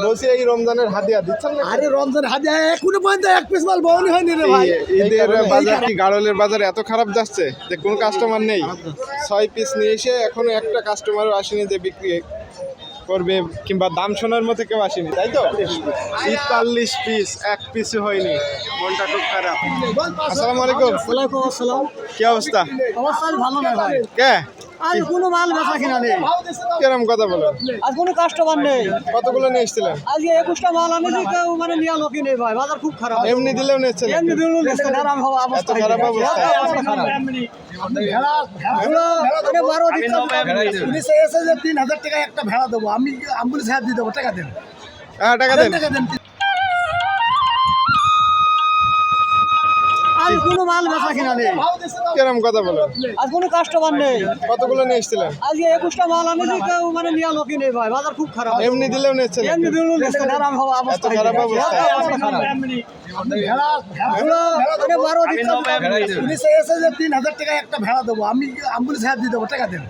বলছি এই রমজানের হাদিয়া দিচ্ছেন না? আরে রমজান হাদিয়া এখনো পর্যন্ত এক পিস মাল বহনি হয়নি রে ভাই। ঈদের বাজার কি গাড়লের বাজারে এত খারাপ যাচ্ছে যে কোনো কাস্টমার নেই? 6 পিস নিয়ে এসে এখনো একটা কাস্টমারও আসেনি যে বিক্রি করবে কিংবা দাম শোনার মতো কেউ আসেনি, তাই তো? 43 পিস, এক পিসও হয়নি, মনটা খুব খারাপ। আসসালামু আলাইকুম। ওয়ালাইকুম আসসালাম। কি অবস্থা? অবস্থা ভালো না ভাই, কে আজ কোনো মাল বেচা কিনা নেই, কিরম কথা বলো? আজ কোনো কাস্টমার নেই। কতগুলো নিয়ে এসেছিলেন? আজকে 21টা মাল আনেছি, কেউ মানে নিয়া লোকই নেই ভাই, বাজার খুব খারাপ। এমনি দিলেও নিচ্ছেন? এমনি দিলেও নিচ্ছে না, আরাম হওয়া অবস্থা। এত খারাপ অবস্থা? আরে 12 দিন উনি চেয়েছে যে 3000 টাকা একটা ভেড়া দেবো, আমি অ্যাম্বুলেন্স হাত দিয়ে দেবো, টাকা দেন। হ্যাঁ, টাকা দেন। আজ কোনো মাল বেচা কিনা নেই, কিরম কথা বলো? আজ কোনো কাস্টমার নেই। কতগুলো নিয়ে এসেছিলেন? আজকে 21টা মাল আনেছি, কেউ মানে নিয়া লোকই নেই ভাই, বাজার খুব খারাপ। এমনি দিলেও নিচ্ছেন? এমনি দিলেও নিচ্ছে না, আরাম হওয়া অবস্থা। এত খারাপ অবস্থা? আরে 12 দিন উনি চেয়েছে যে 3000 টাকা একটা ভেড়া দেবো, আমি অ্যাম্বুলেন্স হাত দিয়ে দেবো, টাকা দেন।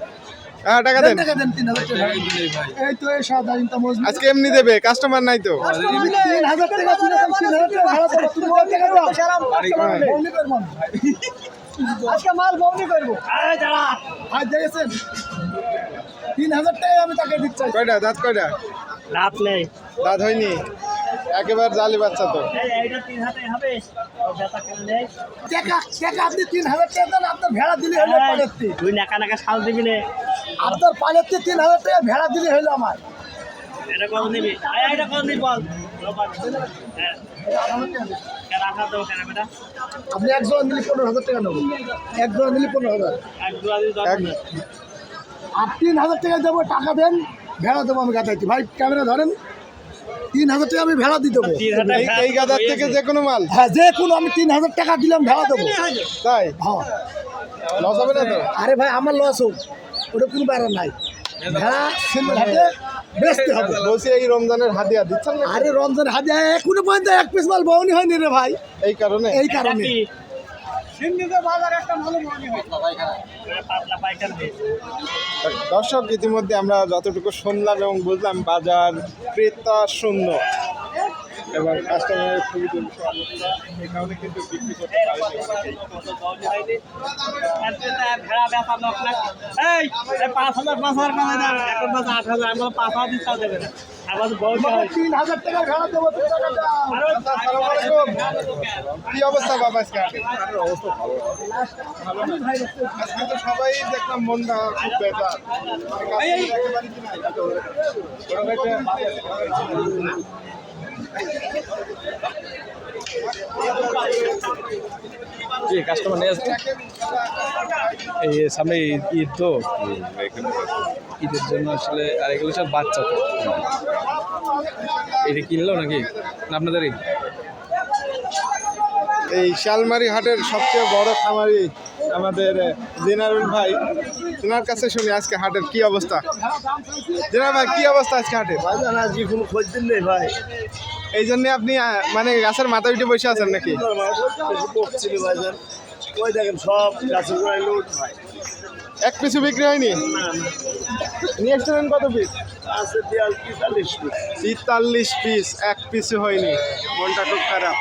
হ্যাঁ, টাকা দেন। টাকা দেন 3000 টাকা। এই তো এই সাদা ইনটা মজবুত। আজকে এমনি দেবে, কাস্টমার নাই তো? 3000 টাকা 3000 টাকা ভেড়া দেবো, তুমি কত টাকা দাও? বউনি করবো আমি। আজকে মাল বউনি করবো। আরে দাঁড়া, আজ দেখেছেন 3000 টাকা আমি তাকে দিচ্ছি। কয়টা দাঁত? কয়টা রাত নেই, দাঁত হয়নি? একেবারে জালি বাচ্চা তো। এইটা 3000 হবে, বেচা কেনা নেই। টাকা টাকা আপনি 3000 টাকা দেন, আপনার ভেড়া দিলে হলো পালেতে। তুই নাকা নাকা শাল দিবি না, আপনার পালেতে 3000 টাকা ভেড়া দিলে হলো আমার। এটা কত নিবি? এটা কত নিবি বল। হ্যাঁ, কেন আশা দেবো কেন বেটা? আপনি একজন নিলে 15000 টাকা নেবেন, একজন নিলে 15000। এক দু আদিন দশ এক- আর 3000 টাকা দেবো, টাকা দেন, ভেড়া দেবো আমি গাদাইছি। ভাই ক্যামেরা ধরেন, 3000 টাকা আমি ভেড়া দিয়ে দেবো। 3000 এই এই গাদার থেকে যে কোনো মাল? হ্যাঁ, যে কোনো আমি 3000 টাকা দিলাম ভেড়া দেবো। তাই হ্যাঁ, লস হবে না তো? আরে ভাই আমার লস হোক, ওটা কোনো ব্যাপার নাই, ভেড়া সিন্ধু হাতে বেচতে হবে। বলছি এই রমজানের হাদিয়া দিচ্ছেন না? আরে রমজান হাদিয়া এখনো পর্যন্ত এক পিস মাল বহনি হয়নি রে ভাই। এই কারণে এই কারণে কি? পাতলা পাইকার দে। দর্শক, ইতিমধ্যে আমরা যতটুকু শুনলাম এবং বুঝলাম, বাজার ক্রেতা শূন্য এবং কাস্টমারের খুবই দুর্বিষহ অবস্থা। এই কারণে কিন্তু বিক্রি করতে পারেনি অনেকেই। ভেড়া বেচা লোক না। এই 5,000 5,000 কমে দেন, এখন বাজে 8,000, আমরা 5,000 দিতে দেবে না। আবার বউ 3000 টাকা ভেড়া দেবো, তুমি টাকা দাও। আসসালামু আলাইকুম। কি অবস্থা বাবা আজকে হাটে? ভালো না? আজকে তো সবাই দেখলাম মনটা খুব বেজার। একেবারে কি নাই? জি কাস্টমার নিয়ে আসছে এই সামনে ঈদ তো ঈদের জন্য আসলে, আর এগুলো সব বাচ্চা তো। এটা কিনলো নাকি না আপনাদেরই? এই শালমারি হাটের সবচেয়ে বড় খামারি আমাদের জেনারুল ভাই, ওনার কাছে শুনি আজকে হাটের কি অবস্থা। জেনারুল ভাই, কি অবস্থা আজকে হাটে? আজকে কোনো খোঁজ দিন নেই ভাই। এই জন্য আপনি মানে গাছের মাথা উঠে বসে আছেন নাকি? ওই দেখেন সব গাছের গোড়ায় লোড ভাই। এক পিছু বিক্রি হয়নি? নিয়ে এসছিলেন কত পিস? আছে 43 পিস। 43 পিস, এক পিছু হয়নি, মনটা খুব খারাপ।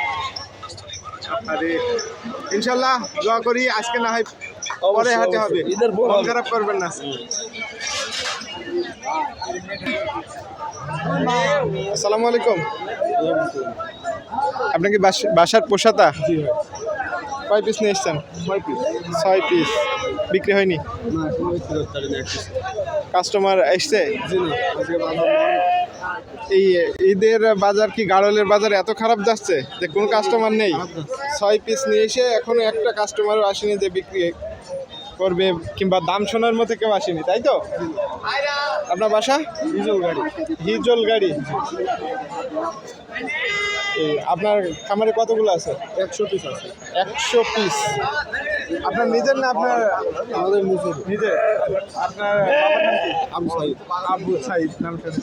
আরে ইনশাল্লাহ দোয়া করি আজকে না হয় পরে হাতে হবে, মন খারাপ করবেন না। আসসালামু আলাইকুম। আপনি কি বাসার পোষাতা? কয় পিস নিয়ে এসছেন? 6 পিস। বিক্রি হয়নি? কাস্টমার এসছে? এই ঈদের বাজার কি গাড়লের বাজার এত খারাপ যাচ্ছে যে কোনো কাস্টমার নেই? 6 পিস নিয়ে এসে এখনো একটা কাস্টমারও আসেনি যে বিক্রি করবে কিংবা দাম শোনার মতো কেউ আসেনি, তাই তো? আপনার বাসা? হিজল গাড়ি। আপনার খামারে কতগুলো আছে? 100 পিস আছে। 100 পিস। আপনার নিজের না আপনার? আমাদের নিজের। নিজের। আপনার বাবার নাম কি? আবু সাইদ। আবু সাইদ নাম শুনে